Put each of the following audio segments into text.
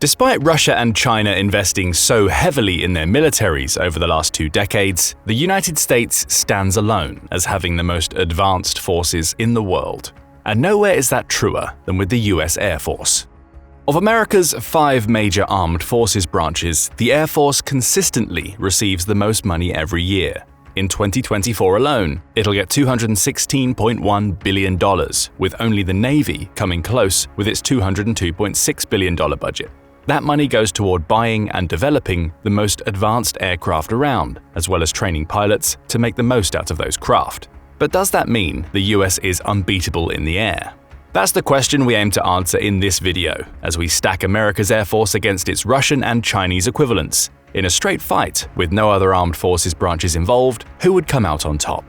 Despite Russia and China investing so heavily in their militaries over the last 2 decades, the United States stands alone as having the most advanced forces in the world. And nowhere is that truer than with the US Air Force. Of America's 5 major armed forces branches, the Air Force consistently receives the most money every year. In 2024 alone, it'll get $216.1 billion, with only the Navy coming close with its $202.6 billion budget. That money goes toward buying and developing the most advanced aircraft around, as well as training pilots to make the most out of those craft. But does that mean the US is unbeatable in the air? That's the question we aim to answer in this video, as we stack America's Air Force against its Russian and Chinese equivalents. In a straight fight, with no other armed forces branches involved, who would come out on top?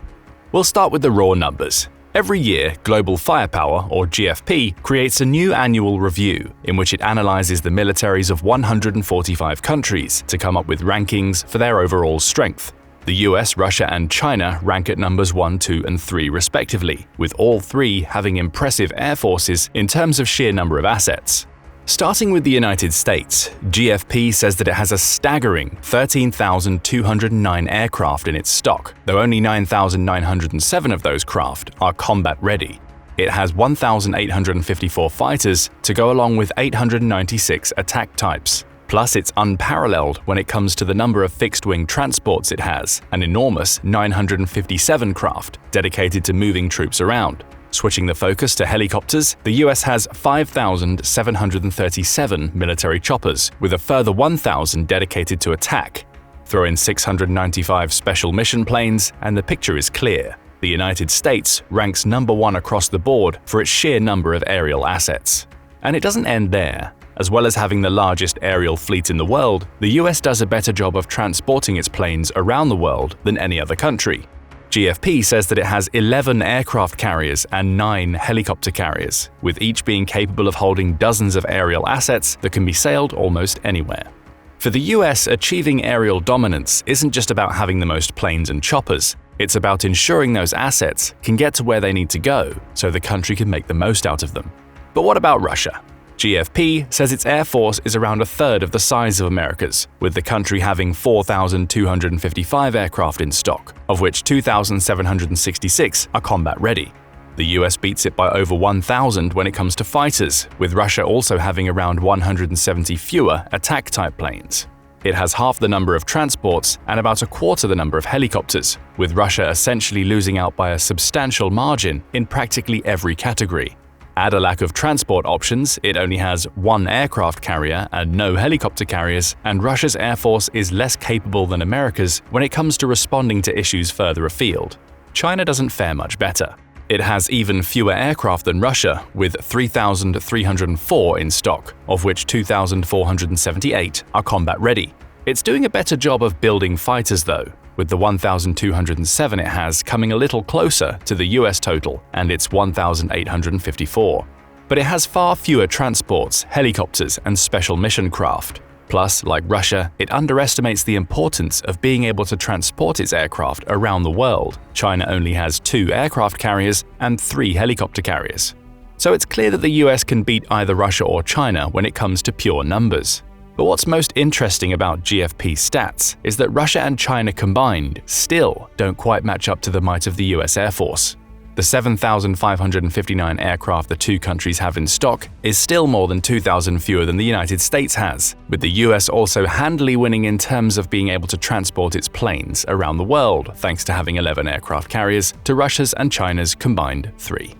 We'll start with the raw numbers. Every year, Global Firepower, or GFP, creates a new annual review in which it analyzes the militaries of 145 countries to come up with rankings for their overall strength. The US, Russia, and China rank at numbers 1, 2, and 3 respectively, with all 3 having impressive air forces in terms of sheer number of assets. Starting with the United States, GFP says that it has a staggering 13,209 aircraft in its stock, though only 9,907 of those craft are combat-ready. It has 1,854 fighters to go along with 896 attack types. Plus, it's unparalleled when it comes to the number of fixed-wing transports it has, an enormous 957 craft dedicated to moving troops around. Switching the focus to helicopters, the US has 5,737 military choppers, with a further 1,000 dedicated to attack. Throw in 695 special mission planes, and the picture is clear. The United States ranks number 1 across the board for its sheer number of aerial assets. And it doesn't end there. As well as having the largest aerial fleet in the world, the US does a better job of transporting its planes around the world than any other country. GFP says that it has 11 aircraft carriers and 9 helicopter carriers, with each being capable of holding dozens of aerial assets that can be sailed almost anywhere. For the US, achieving aerial dominance isn't just about having the most planes and choppers, it's about ensuring those assets can get to where they need to go so the country can make the most out of them. But what about Russia? GFP says its air force is around a third of the size of America's, with the country having 4,255 aircraft in stock, of which 2,766 are combat-ready. The US beats it by over 1,000 when it comes to fighters, with Russia also having around 170 fewer attack-type planes. It has half the number of transports and about a quarter the number of helicopters, with Russia essentially losing out by a substantial margin in practically every category. Add a lack of transport options, it only has 1 aircraft carrier and no helicopter carriers, and Russia's air force is less capable than America's when it comes to responding to issues further afield. China doesn't fare much better. It has even fewer aircraft than Russia, with 3,304 in stock, of which 2,478 are combat-ready. It's doing a better job of building fighters though, with the 1,207 it has coming a little closer to the US total and its 1,854. But it has far fewer transports, helicopters, and special mission craft. Plus, like Russia, it underestimates the importance of being able to transport its aircraft around the world. China only has 2 aircraft carriers and 3 helicopter carriers. So it's clear that the US can beat either Russia or China when it comes to pure numbers. But what's most interesting about GFP stats is that Russia and China combined still don't quite match up to the might of the US Air Force. The 7,559 aircraft the 2 countries have in stock is still more than 2,000 fewer than the United States has, with the US also handily winning in terms of being able to transport its planes around the world thanks to having 11 aircraft carriers to Russia's and China's combined 3.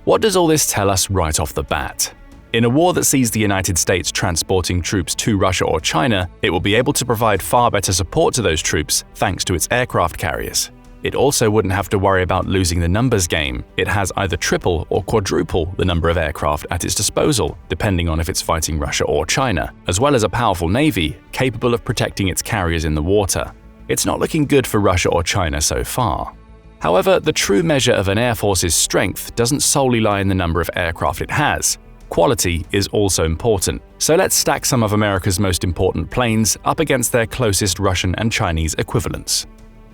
What does all this tell us right off the bat? In a war that sees the United States transporting troops to Russia or China, it will be able to provide far better support to those troops thanks to its aircraft carriers. It also wouldn't have to worry about losing the numbers game. It has either triple or quadruple the number of aircraft at its disposal, depending on if it's fighting Russia or China, as well as a powerful navy capable of protecting its carriers in the water. It's not looking good for Russia or China so far. However, the true measure of an air force's strength doesn't solely lie in the number of aircraft it has. Quality is also important, so let's stack some of America's most important planes up against their closest Russian and Chinese equivalents.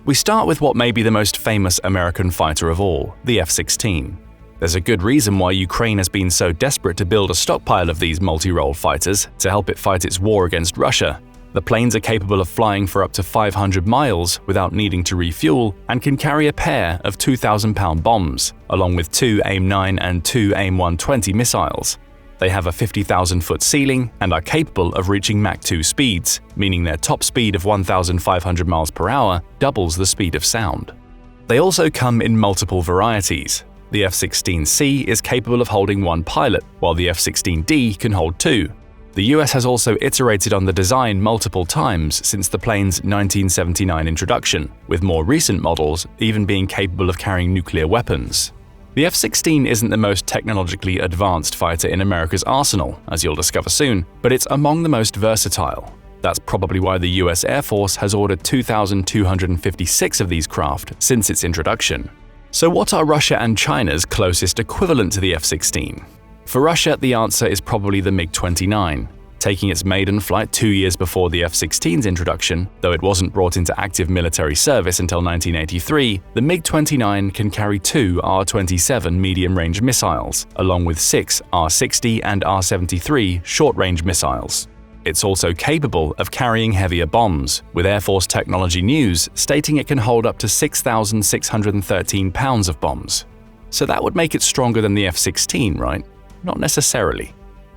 We start with what may be the most famous American fighter of all, the F-16. There's a good reason why Ukraine has been so desperate to build a stockpile of these multi-role fighters to help it fight its war against Russia. The planes are capable of flying for up to 500 miles without needing to refuel and can carry a pair of 2,000-pound bombs, along with 2 AIM-9 and 2 AIM-120 missiles. They have a 50,000-foot ceiling and are capable of reaching Mach 2 speeds, meaning their top speed of 1,500 miles per hour doubles the speed of sound. They also come in multiple varieties. The F-16C is capable of holding one pilot, while the F-16D can hold two. The US has also iterated on the design multiple times since the plane's 1979 introduction, with more recent models even being capable of carrying nuclear weapons. The F-16 isn't the most technologically advanced fighter in America's arsenal, as you'll discover soon, but it's among the most versatile. That's probably why the US Air Force has ordered 2,256 of these craft since its introduction. So what are Russia and China's closest equivalent to the F-16? For Russia, the answer is probably the MiG-29. Taking its maiden flight 2 years before the F-16's introduction, though it wasn't brought into active military service until 1983, the MiG-29 can carry 2 R-27 medium-range missiles, along with 6 R-60 and R-73 short-range missiles. It's also capable of carrying heavier bombs, with Air Force Technology News stating it can hold up to 6,613 pounds of bombs. So that would make it stronger than the F-16, right? Not necessarily.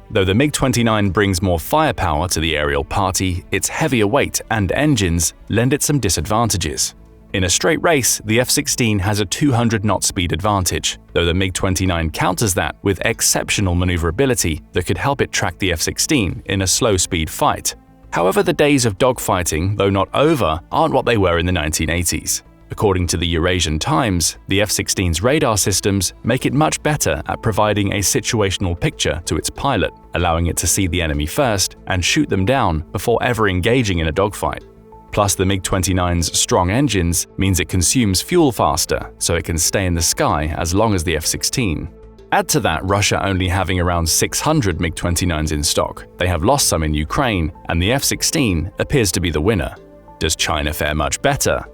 Though the MiG-29 brings more firepower to the aerial party, its heavier weight and engines lend it some disadvantages. In a straight race, the F-16 has a 200-knot speed advantage, though the MiG-29 counters that with exceptional maneuverability that could help it track the F-16 in a slow-speed fight. However, the days of dogfighting, though not over, aren't what they were in the 1980s. According to the Eurasian Times, the F-16's radar systems make it much better at providing a situational picture to its pilot, allowing it to see the enemy first and shoot them down before ever engaging in a dogfight. Plus, the MiG-29's strong engines means it consumes fuel faster, so it can stay in the sky as long as the F-16. Add to that Russia only having around 600 MiG-29s in stock, they have lost some in Ukraine, and the F-16 appears to be the winner. Does China fare much better?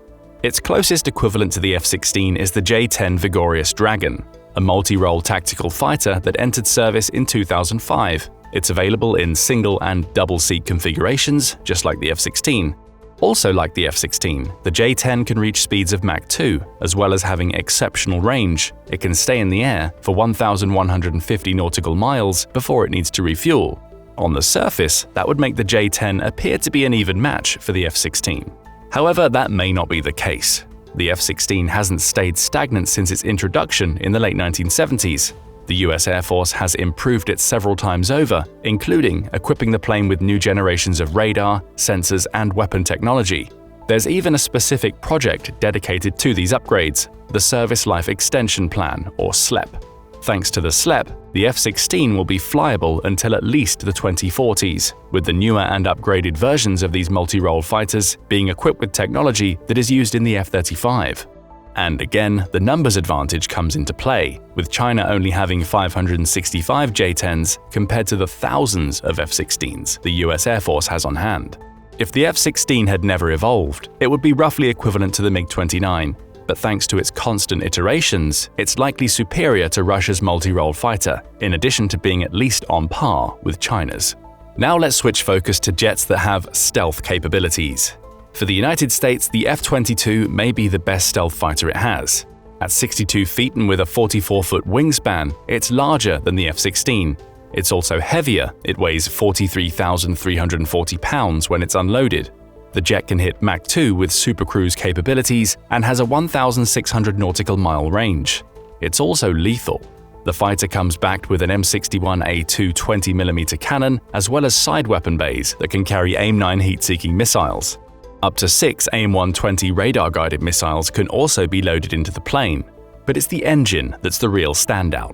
Its closest equivalent to the F-16 is the J-10 Vigorious Dragon, a multi-role tactical fighter that entered service in 2005. It's available in single and double-seat configurations, just like the F-16. Also like the F-16, the J-10 can reach speeds of Mach 2, as well as having exceptional range. It can stay in the air for 1,150 nautical miles before it needs to refuel. On the surface, that would make the J-10 appear to be an even match for the F-16. However, that may not be the case. The F-16 hasn't stayed stagnant since its introduction in the late 1970s. The US Air Force has improved it several times over, including equipping the plane with new generations of radar, sensors, and weapon technology. There's even a specific project dedicated to these upgrades, the Service Life Extension Plan, or SLEP. Thanks to the SLEP, the F-16 will be flyable until at least the 2040s, with the newer and upgraded versions of these multi-role fighters being equipped with technology that is used in the F-35. And again, the numbers advantage comes into play, with China only having 565 J-10s compared to the thousands of F-16s the US Air Force has on hand. If the F-16 had never evolved, it would be roughly equivalent to the MiG-29, but thanks to its constant iterations, it's likely superior to Russia's multi-role fighter, in addition to being at least on par with China's. Now let's switch focus to jets that have stealth capabilities. For the United States, the F-22 may be the best stealth fighter it has. At 62 feet and with a 44-foot wingspan, it's larger than the F-16. It's also heavier, it weighs 43,340 pounds when it's unloaded. The jet can hit Mach 2 with supercruise capabilities and has a 1,600 nautical mile range. It's also lethal. The fighter comes backed with an M61A2 20mm cannon as well as side weapon bays that can carry AIM-9 heat-seeking missiles. Up to 6 AIM-120 radar-guided missiles can also be loaded into the plane, but it's the engine that's the real standout.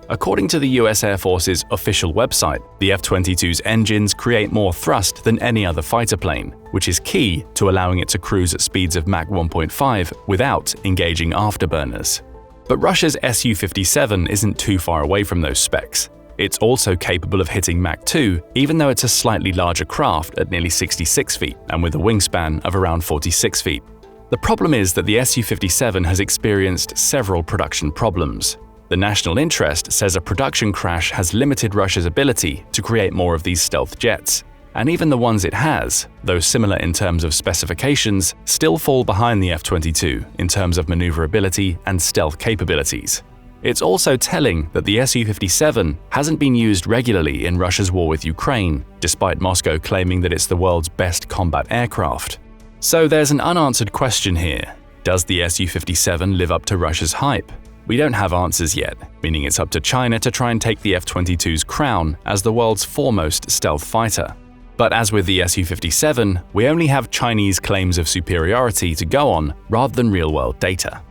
According to the US Air Force's official website, the F-22's engines create more thrust than any other fighter plane, which is key to allowing it to cruise at speeds of Mach 1.5 without engaging afterburners. But Russia's Su-57 isn't too far away from those specs. It's also capable of hitting Mach 2, even though it's a slightly larger craft at nearly 66 feet and with a wingspan of around 46 feet. The problem is that the Su-57 has experienced several production problems. The national interest says a production crash has limited Russia's ability to create more of these stealth jets, and even the ones it has, though similar in terms of specifications, still fall behind the F-22 in terms of maneuverability and stealth capabilities. It's also telling that the Su-57 hasn't been used regularly in Russia's war with Ukraine, despite Moscow claiming that it's the world's best combat aircraft. So there's an unanswered question here. Does the Su-57 live up to Russia's hype? We don't have answers yet, meaning it's up to China to try and take the F-22's crown as the world's foremost stealth fighter. But as with the Su-57, we only have Chinese claims of superiority to go on rather than real-world data.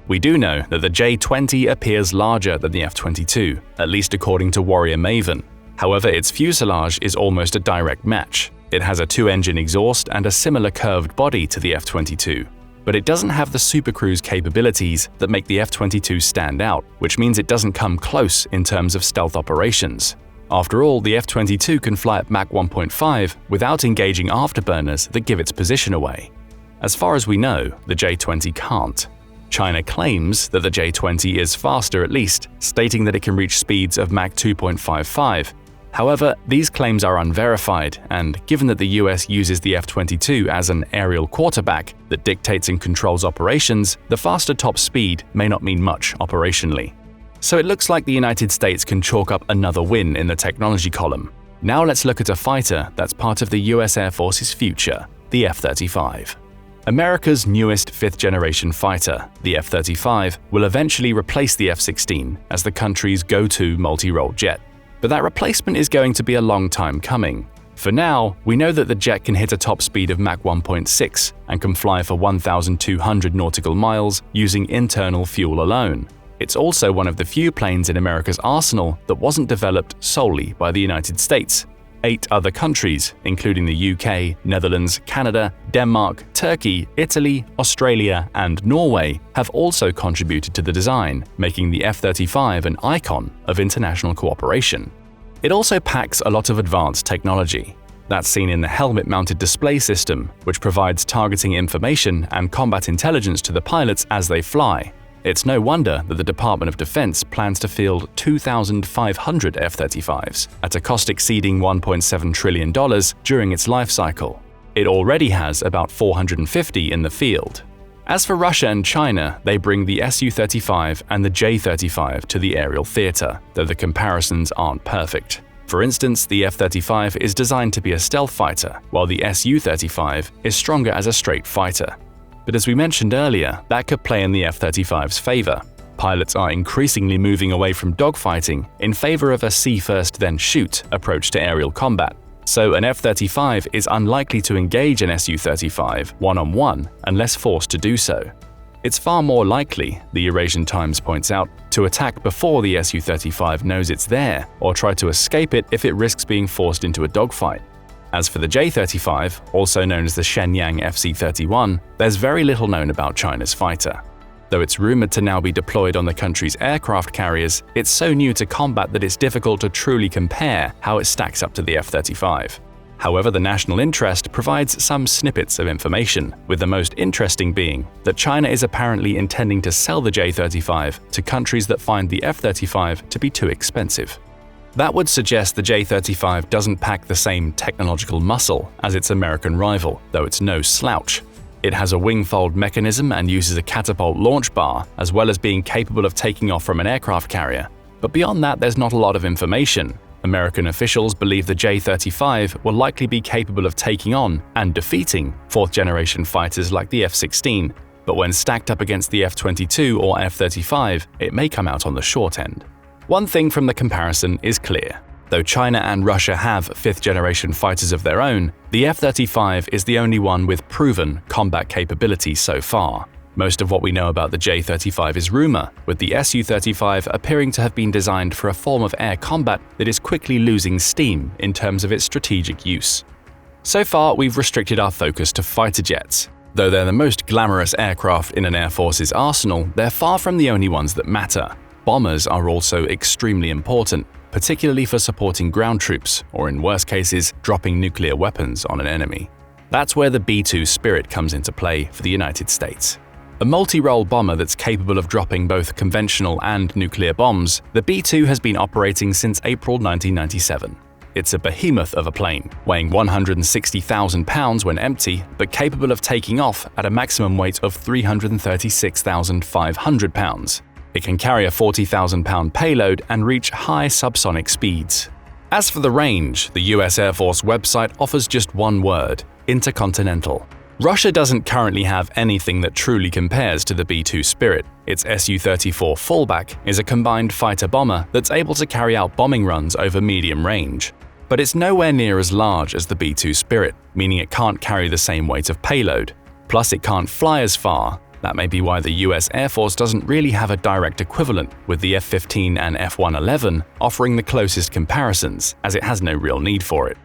We do know that the J-20 appears larger than the F-22, at least according to Warrior Maven. However, its fuselage is almost a direct match. It has a two-engine exhaust and a similar curved body to the F-22. But it doesn't have the supercruise capabilities that make the F-22 stand out, which means it doesn't come close in terms of stealth operations. After all, the F-22 can fly at Mach 1.5 without engaging afterburners that give its position away. As far as we know, the J-20 can't. China claims that the J-20 is faster at least, stating that it can reach speeds of Mach 2.55. However, these claims are unverified, and given that the US uses the F-22 as an aerial quarterback that dictates and controls operations, the faster top speed may not mean much operationally. So it looks like the United States can chalk up another win in the technology column. Now let's look at a fighter that's part of the US Air Force's future, the F-35. America's newest fifth-generation fighter, the F-35, will eventually replace the F-16 as the country's go-to multi-role jet. But that replacement is going to be a long time coming. For now, we know that the jet can hit a top speed of Mach 1.6 and can fly for 1,200 nautical miles using internal fuel alone. It's also one of the few planes in America's arsenal that wasn't developed solely by the United States. 8 other countries, including the UK, Netherlands, Canada, Denmark, Turkey, Italy, Australia, and Norway, have also contributed to the design, making the F-35 an icon of international cooperation. It also packs a lot of advanced technology. That's seen in the helmet-mounted display system, which provides targeting information and combat intelligence to the pilots as they fly. It's no wonder that the Department of Defense plans to field 2,500 F-35s at a cost exceeding $1.7 trillion during its life cycle. It already has about 450 in the field. As for Russia and China, they bring the Su-35 and the J-35 to the aerial theater, though the comparisons aren't perfect. For instance, the F-35 is designed to be a stealth fighter, while the Su-35 is stronger as a straight fighter. But as we mentioned earlier, that could play in the F-35's favor. Pilots are increasingly moving away from dogfighting in favor of a see first then shoot approach to aerial combat. So an F-35 is unlikely to engage an Su-35 one-on-one unless forced to do so. It's far more likely, the Eurasian Times points out, to attack before the Su-35 knows it's there, or try to escape it if it risks being forced into a dogfight. As for the J-35, also known as the Shenyang FC-31, there's very little known about China's fighter. Though it's rumored to now be deployed on the country's aircraft carriers, it's so new to combat that it's difficult to truly compare how it stacks up to the F-35. However, the national interest provides some snippets of information, with the most interesting being that China is apparently intending to sell the J-35 to countries that find the F-35 to be too expensive. That would suggest the J-35 doesn't pack the same technological muscle as its American rival, though it's no slouch. It has a wing-fold mechanism and uses a catapult launch bar, as well as being capable of taking off from an aircraft carrier. But beyond that, there's not a lot of information. American officials believe the J-35 will likely be capable of taking on and defeating fourth-generation fighters like the F-16, but when stacked up against the F-22 or F-35, it may come out on the short end. One thing from the comparison is clear. Though China and Russia have fifth-generation fighters of their own, the F-35 is the only one with proven combat capability so far. Most of what we know about the J-35 is rumor, with the Su-35 appearing to have been designed for a form of air combat that is quickly losing steam in terms of its strategic use. So far, we've restricted our focus to fighter jets. Though they're the most glamorous aircraft in an air force's arsenal, they're far from the only ones that matter. Bombers are also extremely important, particularly for supporting ground troops, or in worse cases, dropping nuclear weapons on an enemy. That's where the B-2 Spirit comes into play for the United States. A multi-role bomber that's capable of dropping both conventional and nuclear bombs, the B-2 has been operating since April 1997. It's a behemoth of a plane, weighing 160,000 pounds when empty, but capable of taking off at a maximum weight of 336,500 pounds. It can carry a 40,000-pound payload and reach high subsonic speeds. As for the range, the US Air Force website offers just one word: intercontinental. Russia doesn't currently have anything that truly compares to the B-2 Spirit. Its Su-34 fallback is a combined fighter-bomber that's able to carry out bombing runs over medium range. But it's nowhere near as large as the B-2 Spirit, meaning it can't carry the same weight of payload. Plus, it can't fly as far. That may be why the US Air Force doesn't really have a direct equivalent, with the F-15 and F-111 offering the closest comparisons, as it has no real need for it.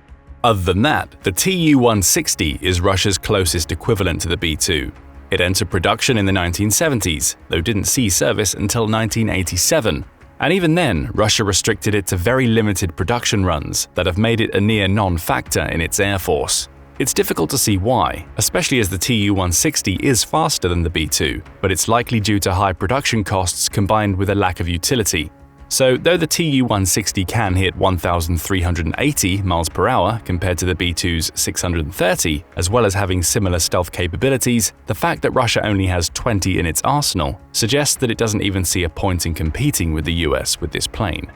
Other than that, the Tu-160 is Russia's closest equivalent to the B-2. It entered production in the 1970s, though didn't see service until 1987. And even then, Russia restricted it to very limited production runs that have made it a near non-factor in its air force. It's difficult to see why, especially as the Tu-160 is faster than the B-2, but it's likely due to high production costs combined with a lack of utility. So, though the Tu-160 can hit 1,380 miles per hour compared to the B-2's 630, as well as having similar stealth capabilities, the fact that Russia only has 20 in its arsenal suggests that it doesn't even see a point in competing with the US with this plane.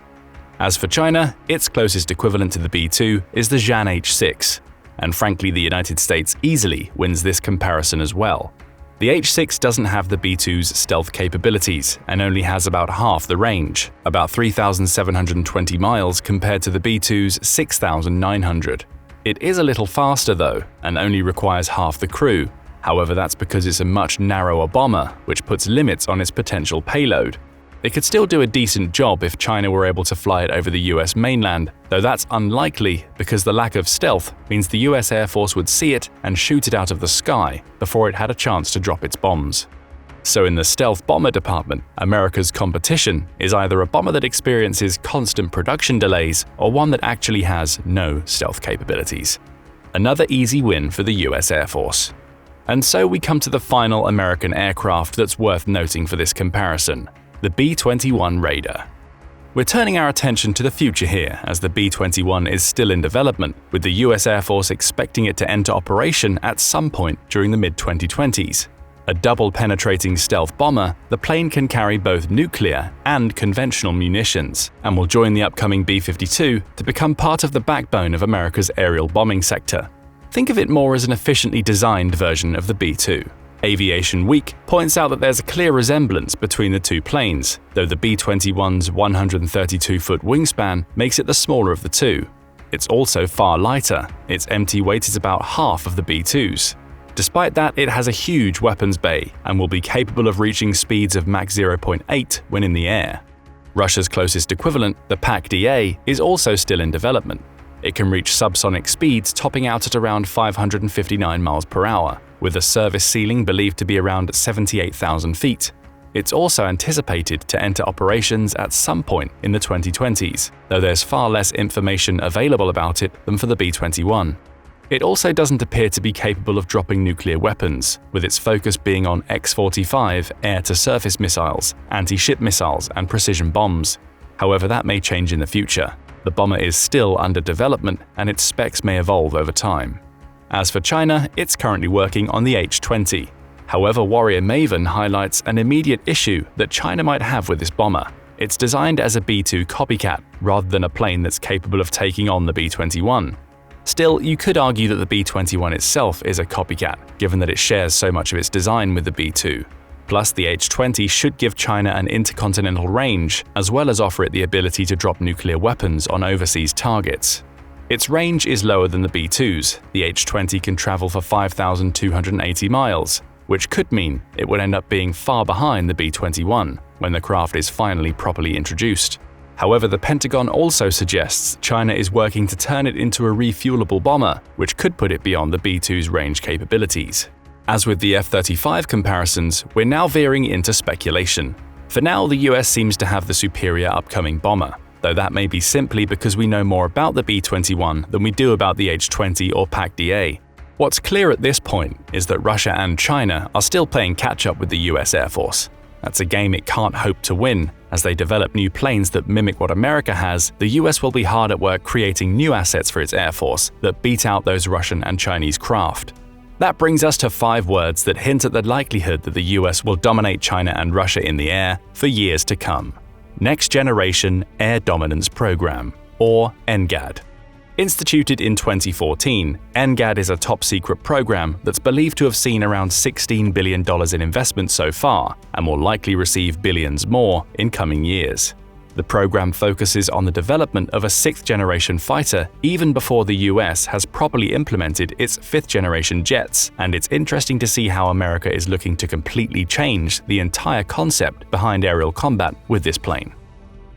As for China, its closest equivalent to the B-2 is the Zhan H-6, and frankly the United States easily wins this comparison as well. The H-6 doesn't have the B-2's stealth capabilities and only has about half the range, about 3,720 miles compared to the B-2's 6,900. It is a little faster though, and only requires half the crew. However, that's because it's a much narrower bomber, which puts limits on its potential payload. It could still do a decent job if China were able to fly it over the US mainland, though that's unlikely because the lack of stealth means the US Air Force would see it and shoot it out of the sky before it had a chance to drop its bombs. So in the stealth bomber department, America's competition is either a bomber that experiences constant production delays or one that actually has no stealth capabilities. Another easy win for the US Air Force. And so we come to the final American aircraft that's worth noting for this comparison: the B-21 Raider. We're turning our attention to the future here, as the B-21 is still in development, with the US Air Force expecting it to enter operation at some point during the mid-2020s. A double-penetrating stealth bomber, the plane can carry both nuclear and conventional munitions, and will join the upcoming B-52 to become part of the backbone of America's aerial bombing sector. Think of it more as an efficiently designed version of the B-2. Aviation Week points out that there's a clear resemblance between the two planes, though the B-21's 132-foot wingspan makes it the smaller of the two. It's also far lighter. Its empty weight is about half of the B-2's. Despite that, it has a huge weapons bay and will be capable of reaching speeds of Mach 0.8 when in the air. Russia's closest equivalent, the PAC-DA, is also still in development. It can reach subsonic speeds topping out at around 559 miles per hour, with a service ceiling believed to be around 78,000 feet. It's also anticipated to enter operations at some point in the 2020s, though there's far less information available about it than for the B-21. It also doesn't appear to be capable of dropping nuclear weapons, with its focus being on X-45 air-to-surface missiles, anti-ship missiles, and precision bombs. However, that may change in the future. The bomber is still under development, and its specs may evolve over time. As for China, it's currently working on the H-20. However, Warrior Maven highlights an immediate issue that China might have with this bomber. It's designed as a B-2 copycat, rather than a plane that's capable of taking on the B-21. Still, you could argue that the B-21 itself is a copycat, given that it shares so much of its design with the B-2. Plus, the H-20 should give China an intercontinental range, as well as offer it the ability to drop nuclear weapons on overseas targets. Its range is lower than the B-2's. The H-20 can travel for 5,280 miles, which could mean it would end up being far behind the B-21 when the craft is finally properly introduced. However, the Pentagon also suggests China is working to turn it into a refuelable bomber, which could put it beyond the B-2's range capabilities. As with the F-35 comparisons, we're now veering into speculation. For now, the US seems to have the superior upcoming bomber, though that may be simply because we know more about the B-21 than we do about the H-20 or PAC-DA. What's clear at this point is that Russia and China are still playing catch-up with the US Air Force. That's a game it can't hope to win. As they develop new planes that mimic what America has, the US will be hard at work creating new assets for its Air Force that beat out those Russian and Chinese craft. That brings us to 5 words that hint at the likelihood that the US will dominate China and Russia in the air for years to come. Next Generation Air Dominance Program, or NGAD. Instituted in 2014, NGAD is a top-secret program that's believed to have seen around $16 billion in investment so far and will likely receive billions more in coming years. The program focuses on the development of a 6th-generation fighter even before the US has properly implemented its 5th-generation jets, and it's interesting to see how America is looking to completely change the entire concept behind aerial combat with this plane.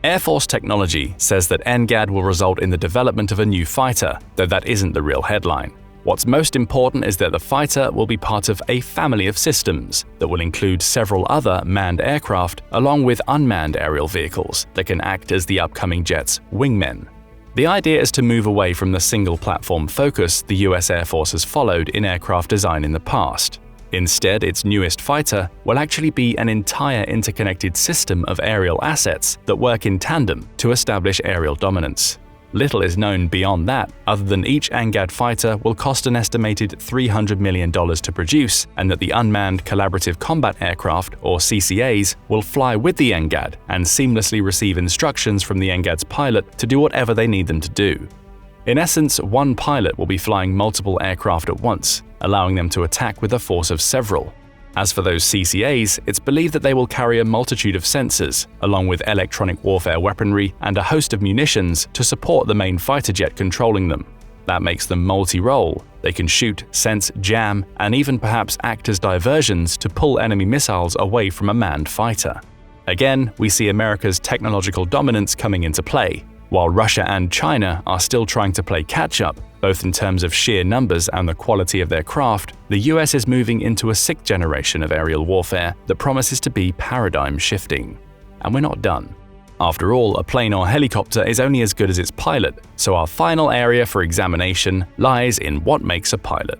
Air Force Technology says that NGAD will result in the development of a new fighter, though that isn't the real headline. What's most important is that the fighter will be part of a family of systems that will include several other manned aircraft along with unmanned aerial vehicles that can act as the upcoming jet's wingmen. The idea is to move away from the single-platform focus the US Air Force has followed in aircraft design in the past. Instead, its newest fighter will actually be an entire interconnected system of aerial assets that work in tandem to establish aerial dominance. Little is known beyond that, other than each NGAD fighter will cost an estimated $300 million to produce, and that the Unmanned Collaborative Combat Aircraft, or CCAs, will fly with the NGAD and seamlessly receive instructions from the NGAD's pilot to do whatever they need them to do. In essence, one pilot will be flying multiple aircraft at once, allowing them to attack with a force of several. As for those CCAs, it's believed that they will carry a multitude of sensors, along with electronic warfare weaponry and a host of munitions to support the main fighter jet controlling them. That makes them multi-role. They can shoot, sense, jam, and even perhaps act as diversions to pull enemy missiles away from a manned fighter. Again, we see America's technological dominance coming into play. While Russia and China are still trying to play catch-up, both in terms of sheer numbers and the quality of their craft, the US is moving into a 6th generation of aerial warfare that promises to be paradigm-shifting. And we're not done. After all, a plane or helicopter is only as good as its pilot, so our final area for examination lies in what makes a pilot: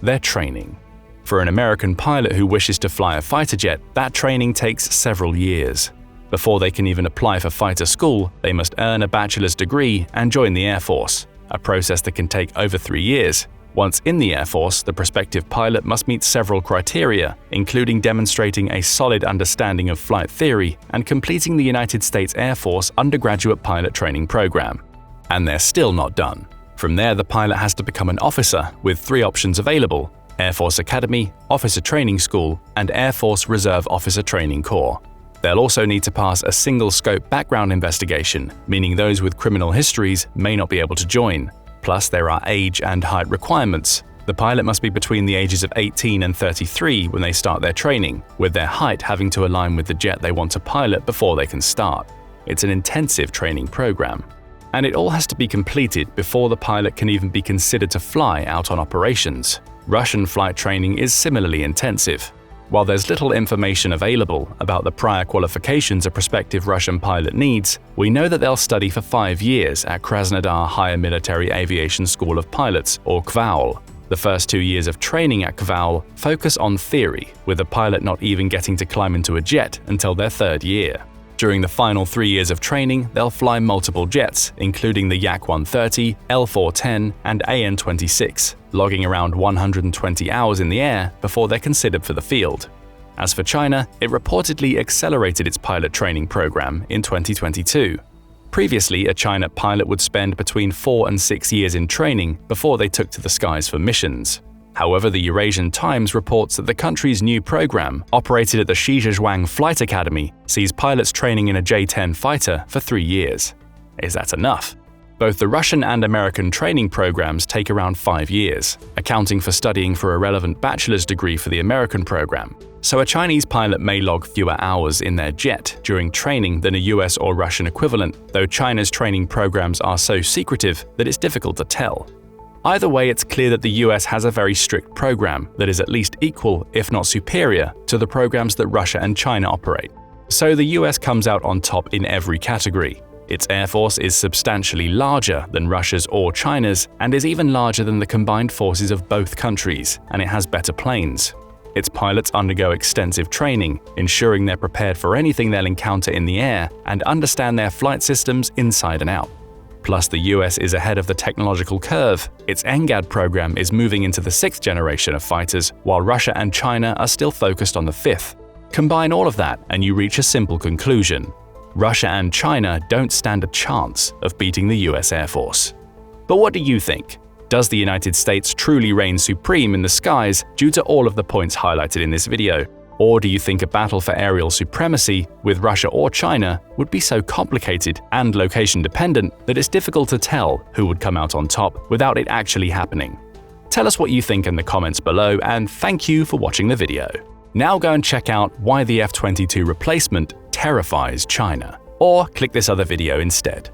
their training. For an American pilot who wishes to fly a fighter jet, that training takes several years. Before they can even apply for fighter school, they must earn a bachelor's degree and join the Air Force, a process that can take over 3 years. Once in the Air Force, the prospective pilot must meet several criteria, including demonstrating a solid understanding of flight theory and completing the United States Air Force undergraduate pilot training program. And they're still not done. From there, the pilot has to become an officer with 3 options available: Air Force Academy, Officer Training School, and Air Force Reserve Officer Training Corps. They'll also need to pass a single-scope background investigation, meaning those with criminal histories may not be able to join. Plus, there are age and height requirements. The pilot must be between the ages of 18 and 33 when they start their training, with their height having to align with the jet they want to pilot before they can start. It's an intensive training program. And it all has to be completed before the pilot can even be considered to fly out on operations. Russian flight training is similarly intensive. While there's little information available about the prior qualifications a prospective Russian pilot needs, we know that they'll study for 5 years at Krasnodar Higher Military Aviation School of Pilots, or KVAL. The first 2 years of training at KVAL focus on theory, with the pilot not even getting to climb into a jet until their 3rd year. During the final 3 years of training, they'll fly multiple jets, including the Yak-130, L-410, and AN-26, logging around 120 hours in the air before they're considered for the field. As for China, it reportedly accelerated its pilot training program in 2022. Previously, a China pilot would spend between 4 and 6 years in training before they took to the skies for missions. However, the Eurasian Times reports that the country's new program, operated at the Shizhuang Flight Academy, sees pilots training in a J-10 fighter for 3 years. Is that enough? Both the Russian and American training programs take around 5 years, accounting for studying for a relevant bachelor's degree for the American program. So a Chinese pilot may log fewer hours in their jet during training than a US or Russian equivalent, though China's training programs are so secretive that it's difficult to tell. Either way, it's clear that the US has a very strict program that is at least equal, if not superior, to the programs that Russia and China operate. So the US comes out on top in every category. Its air force is substantially larger than Russia's or China's and is even larger than the combined forces of both countries, and it has better planes. Its pilots undergo extensive training, ensuring they're prepared for anything they'll encounter in the air and understand their flight systems inside and out. Plus, the US is ahead of the technological curve. Its NGAD program is moving into the 6th generation of fighters, while Russia and China are still focused on the 5th. Combine all of that and you reach a simple conclusion. Russia and China don't stand a chance of beating the US Air Force. But what do you think? Does the United States truly reign supreme in the skies due to all of the points highlighted in this video? Or do you think a battle for aerial supremacy with Russia or China would be so complicated and location-dependent that it's difficult to tell who would come out on top without it actually happening? Tell us what you think in the comments below, and thank you for watching the video. Now go and check out why the F-22 replacement terrifies China, or click this other video instead.